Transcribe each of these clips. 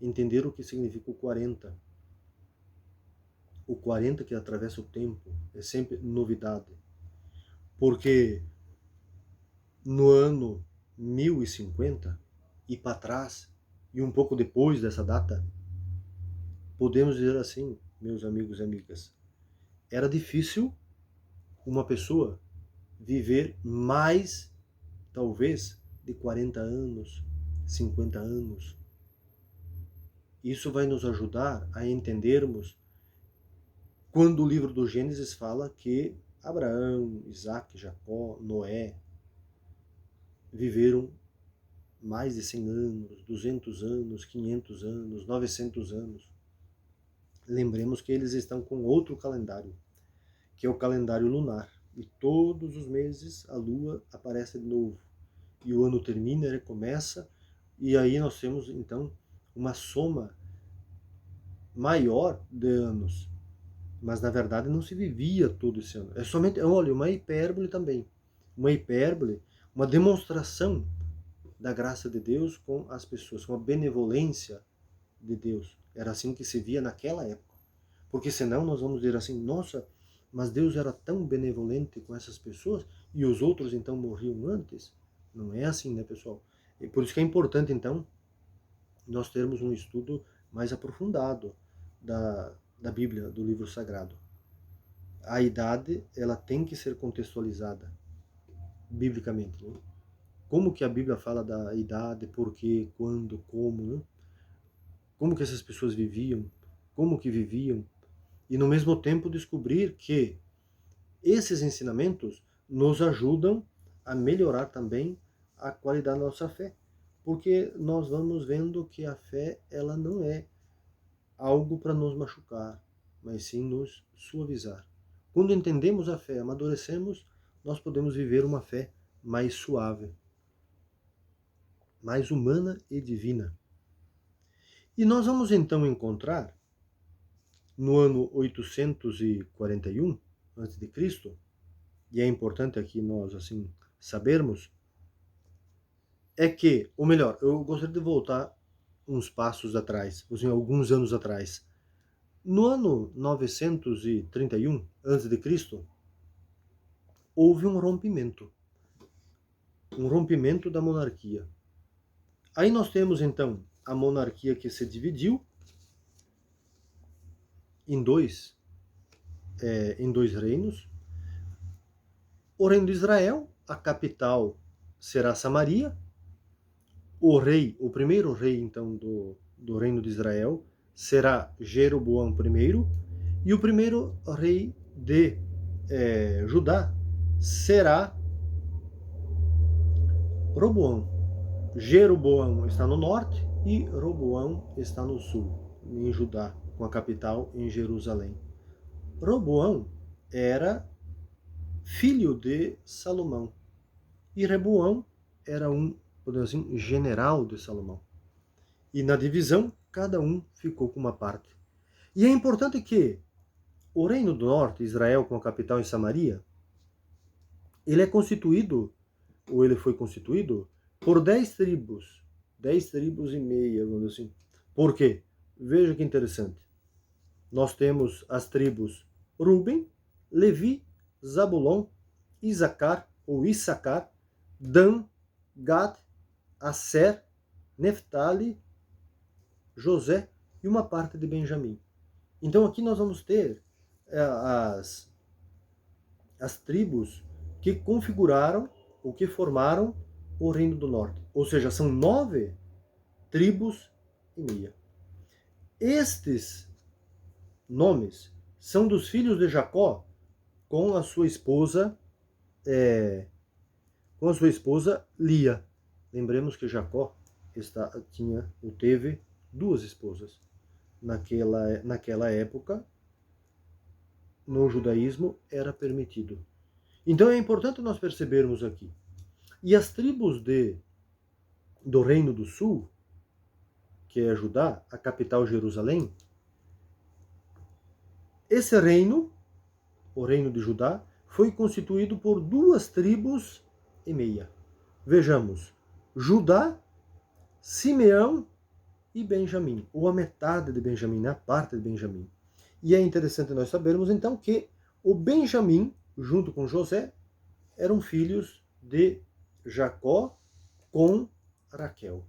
entender o que significa o 40. O 40 que atravessa o tempo é sempre novidade. Porque no ano 1050 e para trás, e um pouco depois dessa data, podemos dizer assim, meus amigos e amigas, era difícil uma pessoa viver mais, talvez, de 40 anos, 50 anos. Isso vai nos ajudar a entendermos quando o livro do Gênesis fala que Abraão, Isaac, Jacó, Noé viveram mais de 100 anos, 200 anos, 500 anos, 900 anos. Lembremos que eles estão com outro calendário, que é o calendário lunar. E todos os meses a lua aparece de novo. E o ano termina, ele começa, e aí nós temos então uma soma maior de anos. Mas na verdade não se vivia todo esse ano. É somente, olha, uma hipérbole também. Uma hipérbole, uma demonstração da graça de Deus com as pessoas, com a benevolência de Deus. Era assim que se via naquela época. Porque senão nós vamos dizer assim, nossa, mas Deus era tão benevolente com essas pessoas e os outros então morriam antes. Não é assim, né, pessoal? E por isso que é importante então nós termos um estudo mais aprofundado da Bíblia, do livro sagrado. A idade, ela tem que ser contextualizada biblicamente, né? Como que a Bíblia fala da idade, por quê, quando, como, né? Como que essas pessoas viviam, como que viviam, e no mesmo tempo descobrir que esses ensinamentos nos ajudam a melhorar também a qualidade da nossa fé, porque nós vamos vendo que a fé, ela não é algo para nos machucar, mas sim nos suavizar. Quando entendemos a fé, amadurecemos, nós podemos viver uma fé mais suave, mais humana e divina. E nós vamos então encontrar, no ano 841 a.C., e é importante aqui nós assim sabermos, é que, ou melhor, eu gostaria de voltar uns passos atrás, assim, alguns anos atrás. No ano 931 a.C., houve um rompimento da monarquia. Aí nós temos então a monarquia que se dividiu em dois reinos. O reino de Israel, a capital será Samaria. O primeiro rei então do reino de Israel será Jeroboão I, e o primeiro rei de Judá será Roboão. Jeroboão está no norte e Roboão está no sul, em Judá, com a capital em Jerusalém. Roboão era filho de Salomão e Reboão era podemos dizer, general de Salomão. E na divisão, cada um ficou com uma parte. E é importante que o reino do norte, Israel com a capital em Samaria, ele é constituído, ou ele foi constituído, por 10 tribos. 10 tribos e meia, vamos dizer assim. Por quê? Veja que interessante. Nós temos as tribos Ruben, Levi, Zabulon, Isacar, ou Issacar, Dan, Gad, Aser, Neftali, José e uma parte de Benjamim. Então aqui nós vamos ter as tribos que configuraram ou que formaram o Reino do Norte. Ou seja, são 9 tribos e meia. Estes nomes são dos filhos de Jacó com a sua esposa Lia. Lembremos que Jacó teve 2 esposas. Naquela época, no judaísmo, era permitido. Então é importante nós percebermos aqui. E as tribos do Reino do Sul, que é Judá, a capital Jerusalém, esse reino, o reino de Judá, foi constituído por 2 tribos e meia. Vejamos, Judá, Simeão e Benjamim, ou a metade de Benjamim, né? A parte de Benjamim. E é interessante nós sabermos então que o Benjamim, junto com José, eram filhos de Jacó com Raquel.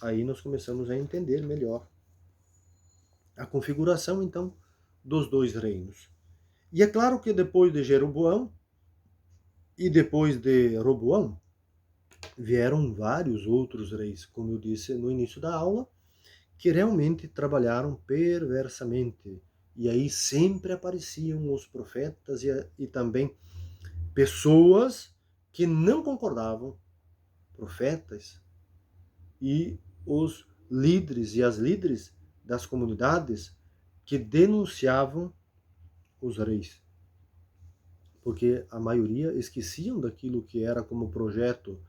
Aí nós começamos a entender melhor a configuração, então, dos dois reinos. E é claro que depois de Jeroboão e depois de Roboão, vieram vários outros reis, como eu disse no início da aula, que realmente trabalharam perversamente. E aí sempre apareciam os profetas e também pessoas que não concordavam, profetas e os líderes e as líderes das comunidades que denunciavam os reis. Porque a maioria esqueciam daquilo que era como projeto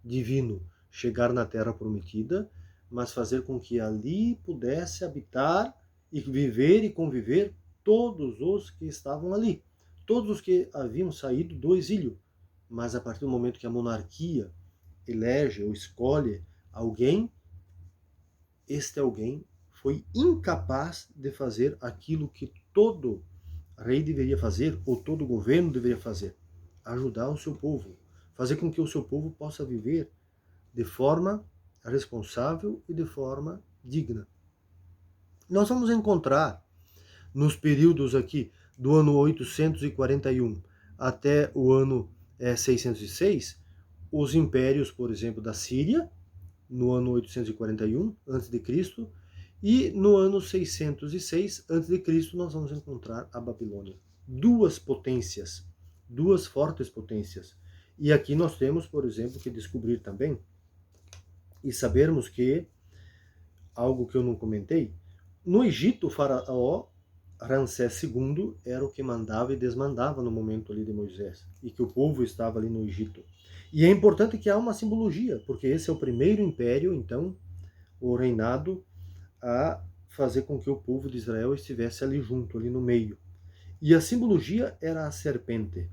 divino, chegar na Terra Prometida, mas fazer com que ali pudesse habitar e viver e conviver todos os que estavam ali, todos os que haviam saído do exílio. Mas a partir do momento que a monarquia elege ou escolhe alguém, este alguém foi incapaz de fazer aquilo que todo rei deveria fazer, ou todo governo deveria fazer: ajudar o seu povo, fazer com que o seu povo possa viver de forma responsável e de forma digna. Nós vamos encontrar nos períodos aqui do ano 841 até o ano 606, os impérios, por exemplo, da Síria, no ano 841 a.C., e no ano 606 a.C. nós vamos encontrar a Babilônia. Duas potências, duas fortes potências. E aqui nós temos, por exemplo, que descobrir também e sabermos que, algo que eu não comentei, no Egito o faraó Ramsés II era o que mandava e desmandava no momento ali de Moisés, e que o povo estava ali no Egito. E é importante que há uma simbologia, porque esse é o primeiro império, então, o reinado a fazer com que o povo de Israel estivesse ali junto, ali no meio. E a simbologia era a serpente.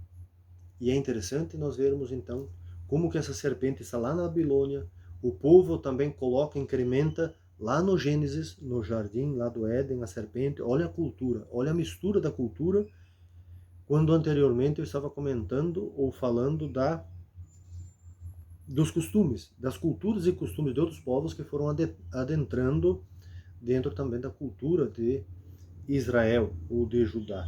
E é interessante nós vermos, então, como que essa serpente está lá na Babilônia, o povo também coloca, incrementa lá no Gênesis, no jardim lá do Éden, a serpente. Olha a cultura, olha a mistura da cultura, quando anteriormente eu estava comentando ou falando dos costumes, das culturas e costumes de outros povos que foram adentrando dentro também da cultura de Israel ou de Judá.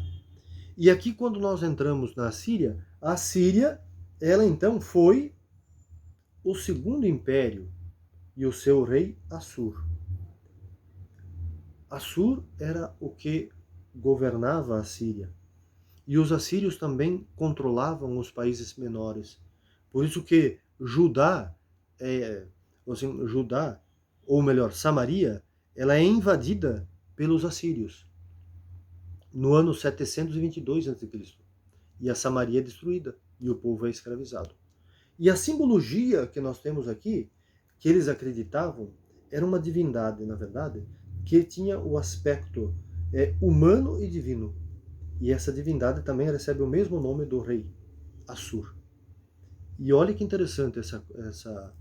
E aqui, quando nós entramos na Síria, a Síria, ela então foi o segundo império e o seu rei Assur. Assur era o que governava a Síria. E os assírios também controlavam os países menores. Por isso que Judá, ou melhor, Samaria, ela é invadida pelos assírios no ano 722 a.C. E a Samaria é destruída e o povo é escravizado. E a simbologia que nós temos aqui, que eles acreditavam, era uma divindade, na verdade, que tinha o aspecto humano e divino. E essa divindade também recebe o mesmo nome do rei, Assur. E olha que interessante essa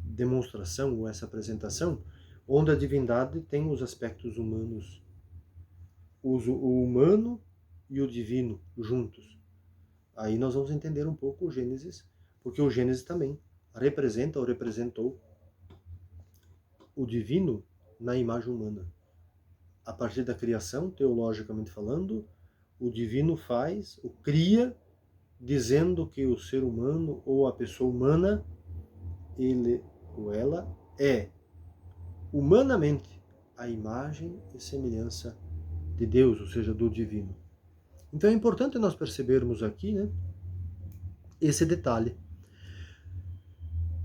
demonstração, ou essa apresentação, onde a divindade tem os aspectos humanos, o humano e o divino juntos. Aí nós vamos entender um pouco o Gênesis, porque o Gênesis também representa ou representou o divino na imagem humana. A partir da criação, teologicamente falando, o divino cria, dizendo que o ser humano ou a pessoa humana, ele ou ela é humanamente a imagem e semelhança de Deus, ou seja, do divino. Então é importante nós percebermos aqui, né, esse detalhe.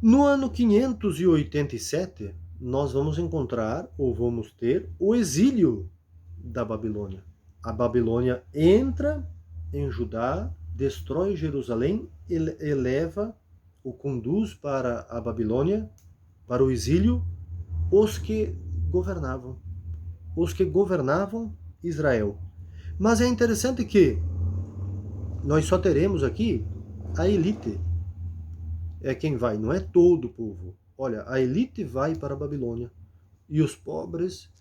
No ano 587, nós vamos encontrar, ou vamos ter, o exílio da Babilônia. A Babilônia entra em Judá, destrói Jerusalém, eleva, ou conduz para a Babilônia, para o exílio, os que governavam Israel. Mas é interessante que nós só teremos aqui a elite. É quem vai, não é todo o povo. Olha, a elite vai para a Babilônia, e os pobres,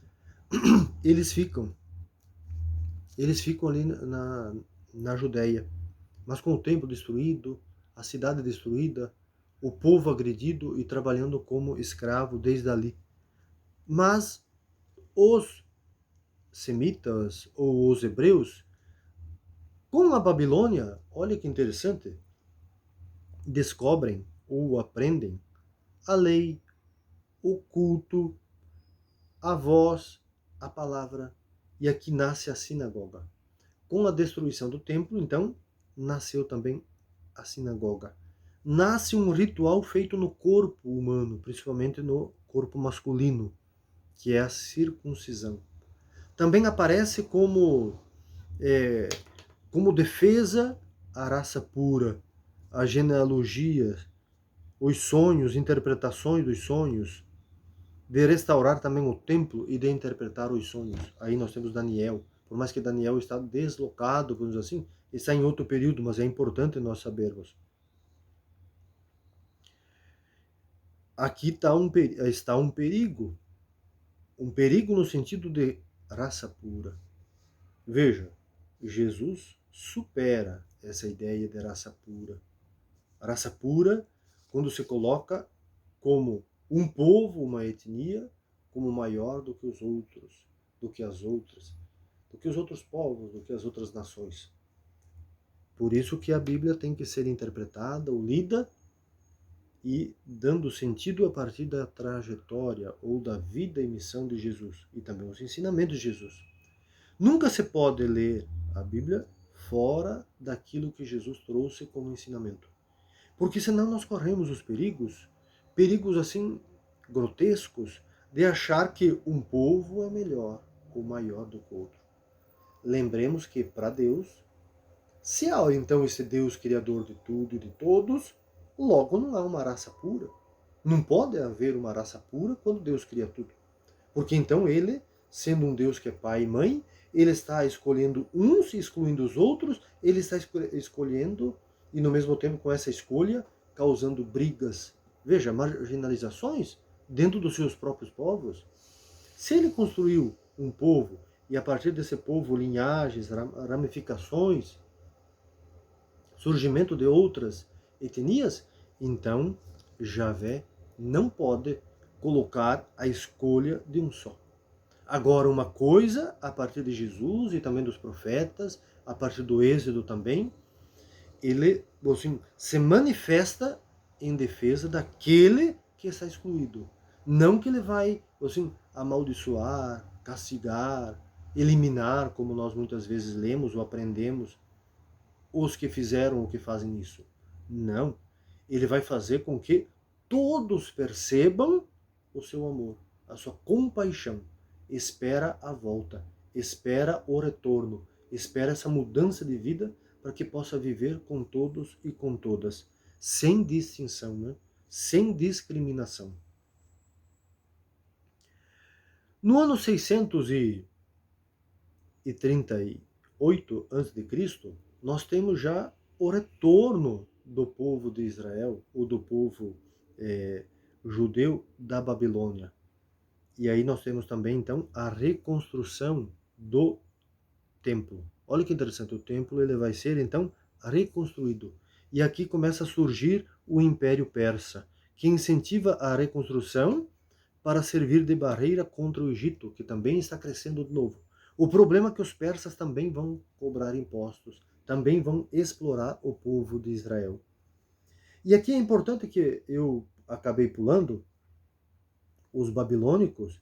eles ficam ali na Judéia. Mas com o templo destruído, a cidade destruída, o povo agredido e trabalhando como escravo desde ali. Mas os semitas ou os hebreus, com a Babilônia, olha que interessante, descobrem ou aprendem a lei, o culto, a voz, a palavra, e aqui nasce a sinagoga. Com a destruição do templo, então, nasceu também a sinagoga. Nasce um ritual feito no corpo humano, principalmente no corpo masculino, que é a circuncisão. Também aparece como defesa à raça pura, a genealogia, os sonhos, interpretações dos sonhos, de restaurar também o templo e de interpretar os sonhos. Aí nós temos Daniel. Por mais que Daniel está deslocado, vamos dizer assim, está em outro período, mas é importante nós sabermos. Aqui está um perigo no sentido de raça pura. Veja, Jesus supera essa ideia de raça pura. A raça pura, quando se coloca como um povo, uma etnia, como maior do que os outros, do que as outras, do que os outros povos, do que as outras nações. Por isso que a Bíblia tem que ser interpretada ou lida e dando sentido a partir da trajetória ou da vida e missão de Jesus e também os ensinamentos de Jesus. Nunca se pode ler a Bíblia fora daquilo que Jesus trouxe como ensinamento. Porque senão nós corremos os perigos assim grotescos, de achar que um povo é melhor ou maior do que o outro. Lembremos que para Deus, se há então esse Deus criador de tudo e de todos, logo não há uma raça pura. Não pode haver uma raça pura quando Deus cria tudo. Porque então ele, sendo um Deus que é pai e mãe, ele está escolhendo uns e excluindo os outros, ele está escolhendo e no mesmo tempo com essa escolha causando brigas, veja, marginalizações dentro dos seus próprios povos. Se ele construiu um povo e a partir desse povo linhagens, ramificações, surgimento de outras etnias, então Javé não pode colocar a escolha de um só. Agora, uma coisa, a partir de Jesus e também dos profetas, a partir do Êxodo também, ele assim, se manifesta em defesa daquele que está excluído. Não que ele vai assim, amaldiçoar, castigar, eliminar, como nós muitas vezes lemos ou aprendemos, os que fizeram ou que fazem isso. Não. Ele vai fazer com que todos percebam o seu amor, a sua compaixão. Espera a volta, espera o retorno, espera essa mudança de vida para que possa viver com todos e com todas, sem distinção, né? Sem discriminação. No ano 638 a.C., nós temos já o retorno do povo de Israel, ou do povo judeu da Babilônia. E aí nós temos também, então, a reconstrução do templo. Olha que interessante, o templo ele vai ser, então, reconstruído. E aqui começa a surgir o Império Persa, que incentiva a reconstrução para servir de barreira contra o Egito, que também está crescendo de novo. O problema é que os persas também vão cobrar impostos, também vão explorar o povo de Israel. E aqui é importante que eu acabei pulando os babilônicos,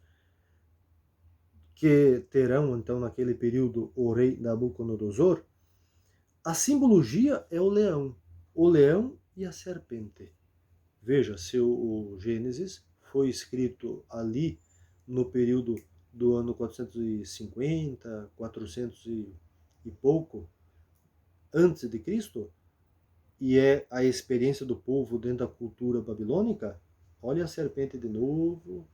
que terão então naquele período o rei Nabucodonosor. A simbologia é o leão e a serpente. Veja, se o Gênesis foi escrito ali no período do ano 450, 400 e pouco antes de Cristo, e é a experiência do povo dentro da cultura babilônica, olha a serpente de novo,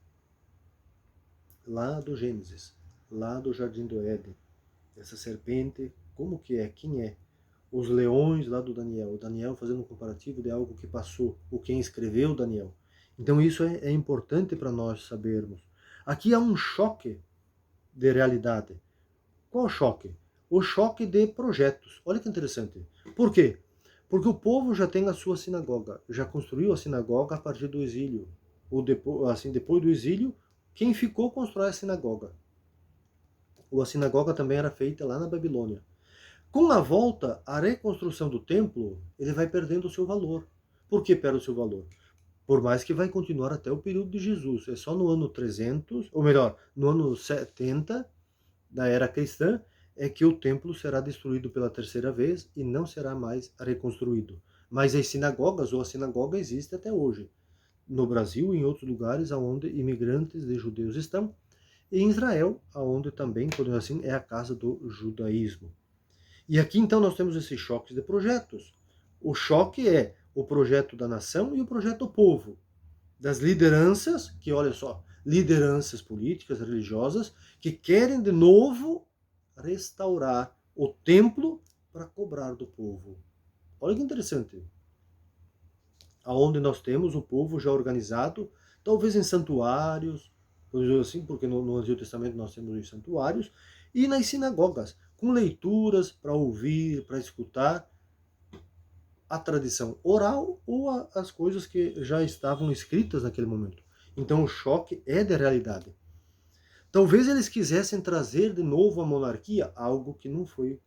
lá do Gênesis, lá do Jardim do Éden. Essa serpente, como que é? Quem é? Os leões lá do Daniel. O Daniel fazendo um comparativo de algo que passou, o quem escreveu Daniel. Então isso é importante para nós sabermos. Aqui há um choque de realidade. Qual o choque? O choque de projetos. Olha que interessante. Por quê? Porque o povo já tem a sua sinagoga, já construiu a sinagoga a partir do exílio. Ou depois, assim, depois do exílio, quem ficou constrói a sinagoga. Ou a sinagoga também era feita lá na Babilônia. Com a volta, a reconstrução do templo, ele vai perdendo o seu valor. Por que perde o seu valor? Por mais que vai continuar até o período de Jesus. É só no ano 300, ou melhor, no ano 70 da era cristã, é que o templo será destruído pela terceira vez e não será mais reconstruído. Mas as sinagogas, ou a sinagoga, existe até hoje. No Brasil e em outros lugares onde imigrantes de judeus estão, e em Israel, onde também, podemos assim, é a casa do judaísmo. E aqui então nós temos esses choques de projetos. O choque é o projeto da nação e o projeto do povo. Das lideranças, que olha só, lideranças políticas, religiosas, que querem de novo restaurar o templo para cobrar do povo. Olha que interessante. Aonde nós temos o povo já organizado, talvez em santuários, assim, porque no Antigo Testamento nós temos os santuários, e nas sinagogas, com leituras para ouvir, para escutar a tradição oral ou as coisas que já estavam escritas naquele momento. Então o choque é de realidade. Talvez eles quisessem trazer de novo a monarquia, algo que não foi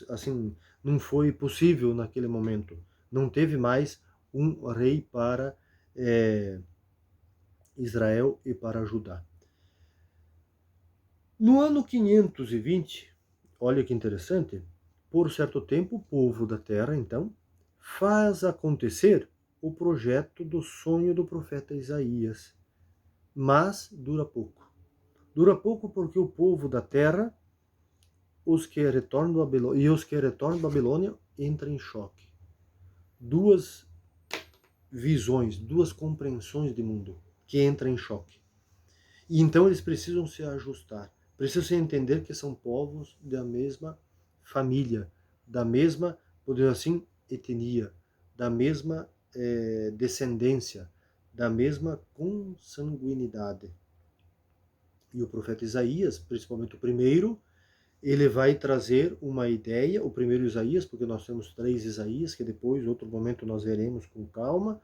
assim, não foi possível naquele momento. Não teve mais um rei para Israel e para Judá. No ano 520, olha que interessante, por certo tempo o povo da terra, então, faz acontecer o projeto do sonho do profeta Isaías, mas dura pouco. Dura pouco porque o povo da terra, os que retornam da Babilônia, e os que retornam da Babilônia entram em choque. Duas visões, duas compreensões de mundo que entram em choque. E então eles precisam se ajustar, precisam se entender que são povos da mesma família, da mesma, podemos assim, etnia, da mesma descendência, da mesma consanguinidade. E o profeta Isaías, principalmente o primeiro, ele vai trazer uma ideia, o primeiro Isaías, porque nós temos 3 Isaías, que depois, em outro momento, nós veremos com calma.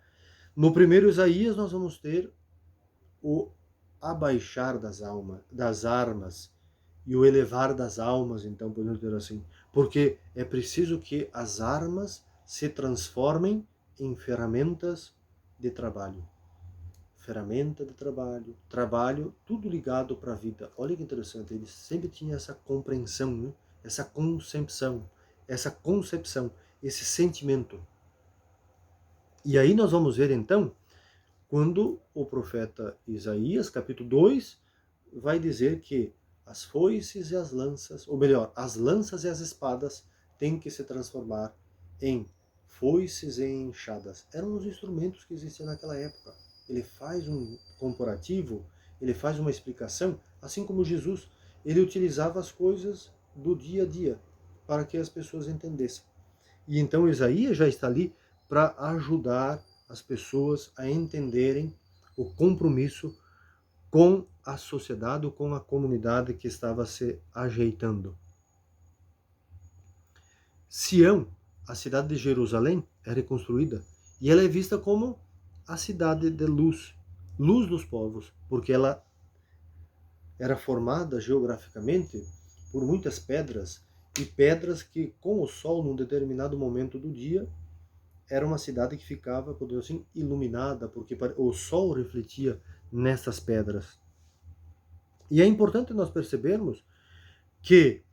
No primeiro Isaías, nós vamos ter o abaixar das armas e o elevar das almas, então, podemos dizer assim, porque é preciso que as armas se transformem em ferramentas de trabalho. Ferramenta de trabalho, trabalho, tudo ligado para a vida. Olha que interessante, ele sempre tinha essa compreensão, né? Essa concepção, esse sentimento. E aí nós vamos ver então, quando o profeta Isaías, capítulo 2, vai dizer que as foices e as lanças, ou melhor, as lanças e as espadas têm que se transformar em foices e enxadas. Eram os instrumentos que existiam naquela época. Ele faz um comparativo, ele faz uma explicação, assim como Jesus, ele utilizava as coisas do dia a dia para que as pessoas entendessem. E então Isaías já está ali para ajudar as pessoas a entenderem o compromisso com a sociedade ou com a comunidade que estava se ajeitando. Sião, a cidade de Jerusalém, é reconstruída e ela é vista como a cidade de luz, luz dos povos, porque ela era formada geograficamente por muitas pedras e pedras que, com o sol, num determinado momento do dia, era uma cidade que ficava, podemos assim, iluminada, porque o sol refletia nessas pedras. E é importante nós percebermos que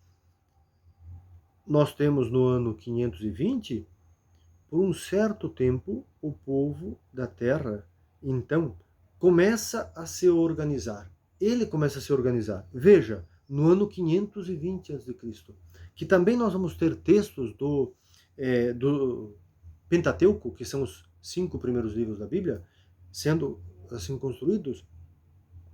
nós temos no ano 520, por um certo tempo, o povo da terra, então, começa a se organizar. Ele começa a se organizar. Veja, no ano 520 a.C., que também nós vamos ter textos do Pentateuco, que são os 5 primeiros livros da Bíblia, sendo assim construídos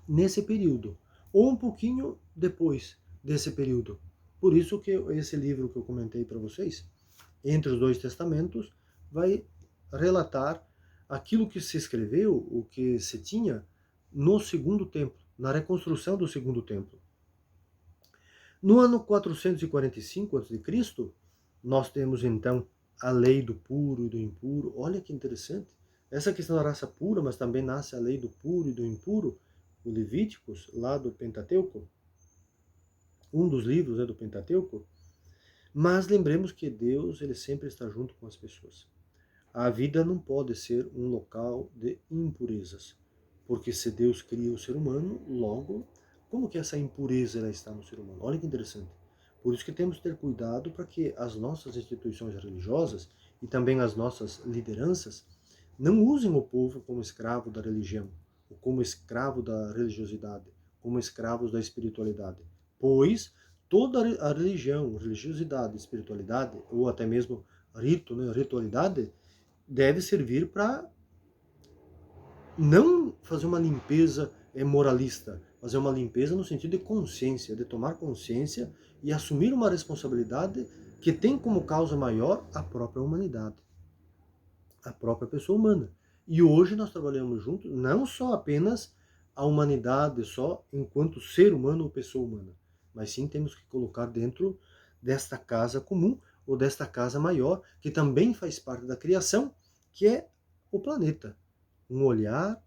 nesse período, ou um pouquinho depois desse período. Por isso que esse livro que eu comentei para vocês, Entre os Dois Testamentos, vai relatar aquilo que se escreveu, o que se tinha no segundo templo, na reconstrução do segundo templo. No ano 445 a.C., nós temos então a lei do puro e do impuro. Olha que interessante. Essa questão da raça pura, mas também nasce a lei do puro e do impuro, o Levíticos, lá do Pentateuco, um dos livros, né, do Pentateuco. Mas lembremos que Deus, ele sempre está junto com as pessoas. A vida não pode ser um local de impurezas, porque se Deus cria o ser humano, logo, como que essa impureza ela está no ser humano? Olha que interessante. Por isso que temos que ter cuidado para que as nossas instituições religiosas e também as nossas lideranças não usem o povo como escravo da religião, ou como escravo da religiosidade, como escravos da espiritualidade. Pois toda a religião, religiosidade, espiritualidade, ou até mesmo rito, né, ritualidade, deve servir para não fazer uma limpeza moralista, fazer uma limpeza no sentido de consciência, de tomar consciência e assumir uma responsabilidade que tem como causa maior a própria humanidade, a própria pessoa humana. E hoje nós trabalhamos juntos não só apenas a humanidade, só enquanto ser humano ou pessoa humana, mas sim temos que colocar dentro desta casa comum ou desta casa maior, que também faz parte da criação, que é o planeta. Um olhar,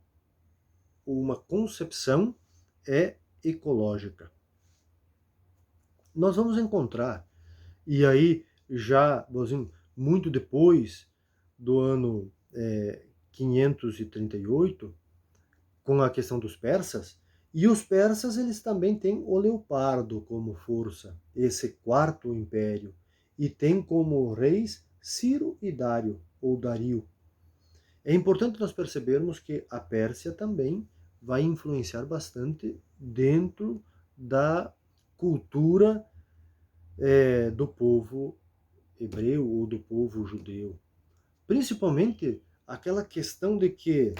uma concepção ecológica. Nós vamos encontrar, e aí já, muito depois do ano 538, com a questão dos persas, e os persas eles também têm o leopardo como força, esse quarto império, e tem como reis Ciro e Dário, ou Dario. É importante nós percebermos que a Pérsia também vai influenciar bastante dentro da cultura do povo hebreu ou do povo judeu. Principalmente aquela questão de que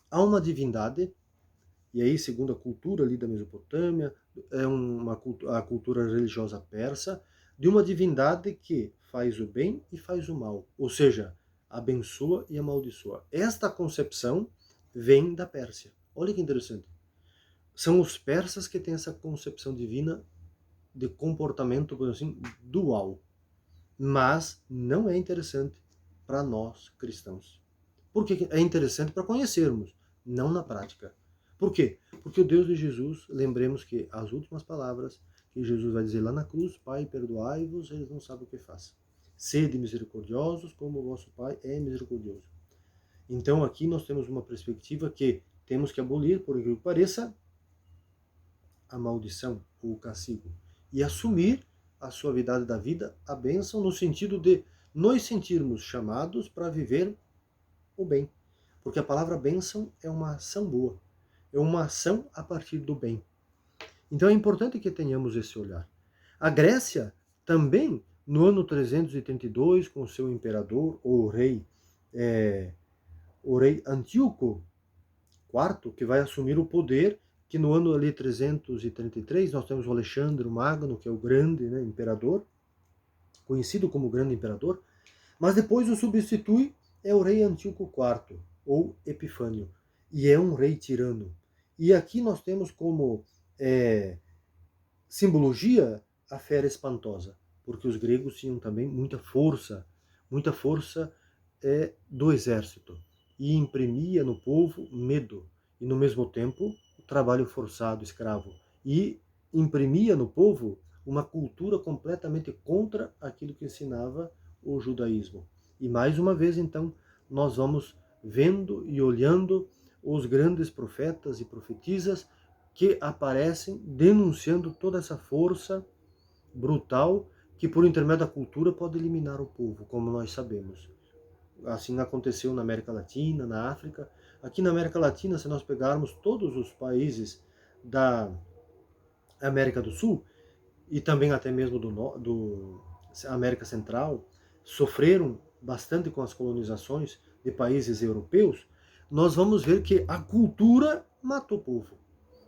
há uma divindade, e aí segundo a cultura ali da Mesopotâmia, a cultura religiosa persa, de uma divindade que faz o bem e faz o mal, ou seja, abençoa e amaldiçoa. Esta concepção vem da Pérsia. Olha que interessante. São os persas que têm essa concepção divina de comportamento, por assim, dual. Mas não é interessante para nós cristãos. Porque é interessante para conhecermos, não na prática. Por quê? Porque o Deus de Jesus, lembremos que as últimas palavras que Jesus vai dizer lá na cruz, Pai, perdoai-vos, eles não sabem o que fazem. Sede misericordiosos, como o vosso Pai é misericordioso. Então aqui nós temos uma perspectiva que temos que abolir, por incrível que pareça, a maldição ou o castigo e assumir a suavidade da vida, a bênção, no sentido de nos sentirmos chamados para viver o bem. Porque a palavra bênção é uma ação boa, é uma ação a partir do bem. Então é importante que tenhamos esse olhar. A Grécia também, no ano 332, com seu imperador, o rei Antíoco IV, que vai assumir o poder, que no ano ali 333 nós temos o Alexandre o Magno, que é o grande, né, imperador, conhecido como grande imperador, mas depois o substitui é o rei Antíoco IV, ou Epifânio, e é um rei tirano. E aqui nós temos como simbologia a fera espantosa, porque os gregos tinham também muita força do exército, e imprimia no povo medo, e no mesmo tempo o trabalho forçado, escravo, e imprimia no povo uma cultura completamente contra aquilo que ensinava o judaísmo. E mais uma vez, então, nós vamos vendo e olhando os grandes profetas e profetisas que aparecem denunciando toda essa força brutal que, por intermédio da cultura, pode eliminar o povo, como nós sabemos. Assim aconteceu na América Latina, na África. Aqui na América Latina, se nós pegarmos todos os países da América do Sul, e também até mesmo do América Central, sofreram bastante com as colonizações de países europeus, nós vamos ver que a cultura matou o povo.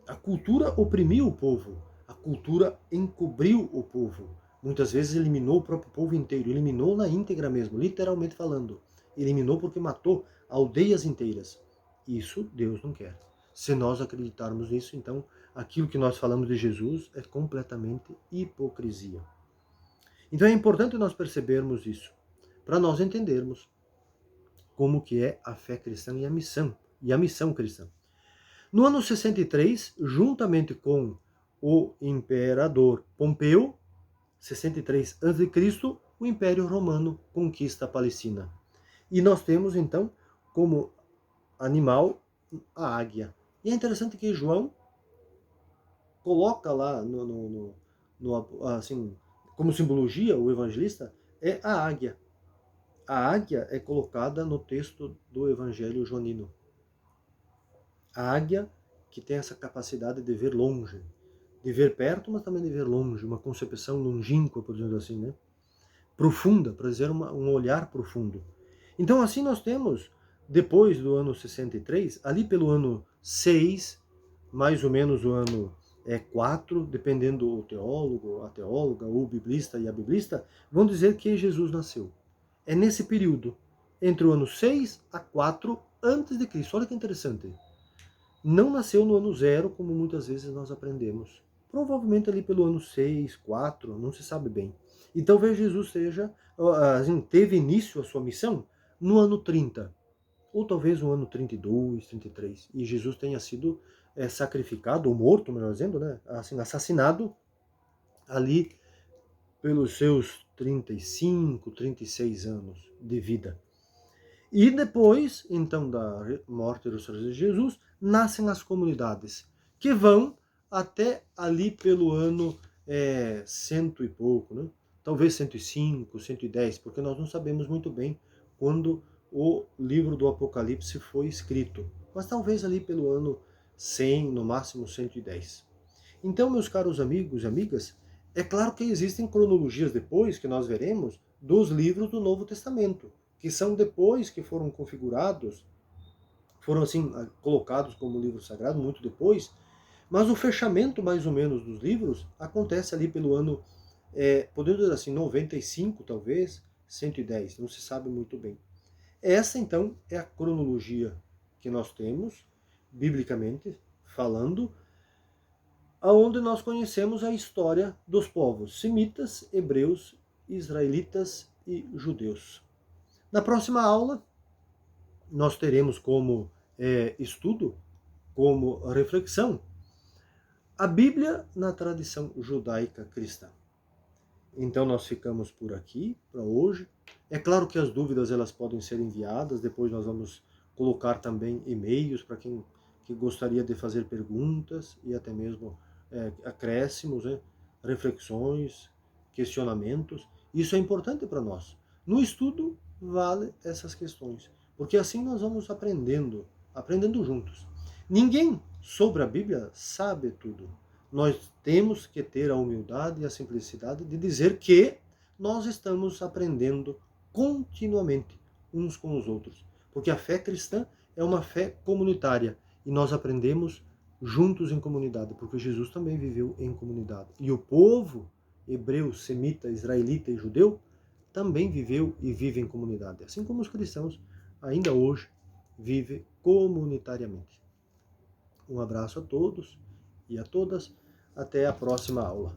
A cultura oprimiu o povo. A cultura encobriu o povo. Muitas vezes eliminou o próprio povo inteiro, eliminou na íntegra mesmo, literalmente falando. Eliminou porque matou aldeias inteiras. Isso Deus não quer. Se nós acreditarmos nisso, então aquilo que nós falamos de Jesus é completamente hipocrisia. Então é importante nós percebermos isso, para nós entendermos como que é a fé cristã e a missão cristã. No ano 63, juntamente com o imperador Pompeu, 63 a.C., o Império Romano conquista a Palestina. E nós temos, então, como animal a águia. E é interessante que João coloca lá, assim, como simbologia, o evangelista, é a águia. A águia é colocada no texto do Evangelho joanino. A águia que tem essa capacidade de ver longe, de ver perto, mas também de ver longe, uma concepção longínqua, por dizer assim, né? Profunda, para dizer um olhar profundo. Então assim nós temos, depois do ano 63, ali pelo ano 6, mais ou menos o ano 4, dependendo o teólogo, a teóloga, o biblista e a biblista, vão dizer que Jesus nasceu. É nesse período, entre o ano 6 a 4 antes de Cristo. Olha que interessante. Não nasceu no ano 0, como muitas vezes nós aprendemos. Provavelmente ali pelo ano 6, 4, não se sabe bem. E talvez Jesus assim, teve início a sua missão no ano 30, ou talvez no ano 32, 33. E Jesus tenha sido sacrificado, ou morto, melhor dizendo, né? Assim, assassinado ali pelos seus 35, 36 anos de vida. E depois, então, da morte e ressurreição de Jesus, nascem as comunidades, que vão até ali pelo ano cento e pouco, né? Talvez 105, 110, porque nós não sabemos muito bem quando o livro do Apocalipse foi escrito. Mas talvez ali pelo ano 100, no máximo 110. Então, meus caros amigos e amigas, é claro que existem cronologias depois, que nós veremos, dos livros do Novo Testamento, que são depois que foram configurados, foram assim colocados como livro sagrado, muito depois, mas o fechamento mais ou menos dos livros acontece ali pelo ano, podemos dizer assim, 95 talvez, 110, não se sabe muito bem. Essa então é a cronologia que nós temos, biblicamente falando, aonde nós conhecemos a história dos povos semitas, hebreus, israelitas e judeus. Na próxima aula, nós teremos como estudo, como reflexão, a Bíblia na tradição judaica cristã. Então nós ficamos por aqui para hoje. É claro que as dúvidas elas podem ser enviadas, depois nós vamos colocar também e-mails para quem que gostaria de fazer perguntas e até mesmo acréscimos, né? Reflexões, questionamentos. Isso é importante para nós. No estudo, vale essas questões, porque assim nós vamos aprendendo juntos. Ninguém sobre a Bíblia sabe tudo. Nós temos que ter a humildade e a simplicidade de dizer que nós estamos aprendendo continuamente uns com os outros, porque a fé cristã é uma fé comunitária e nós aprendemos juntos em comunidade, porque Jesus também viveu em comunidade. E o povo hebreu, semita, israelita e judeu também viveu e vive em comunidade, assim como os cristãos ainda hoje vivem comunitariamente. Um abraço a todos e a todas. Até a próxima aula.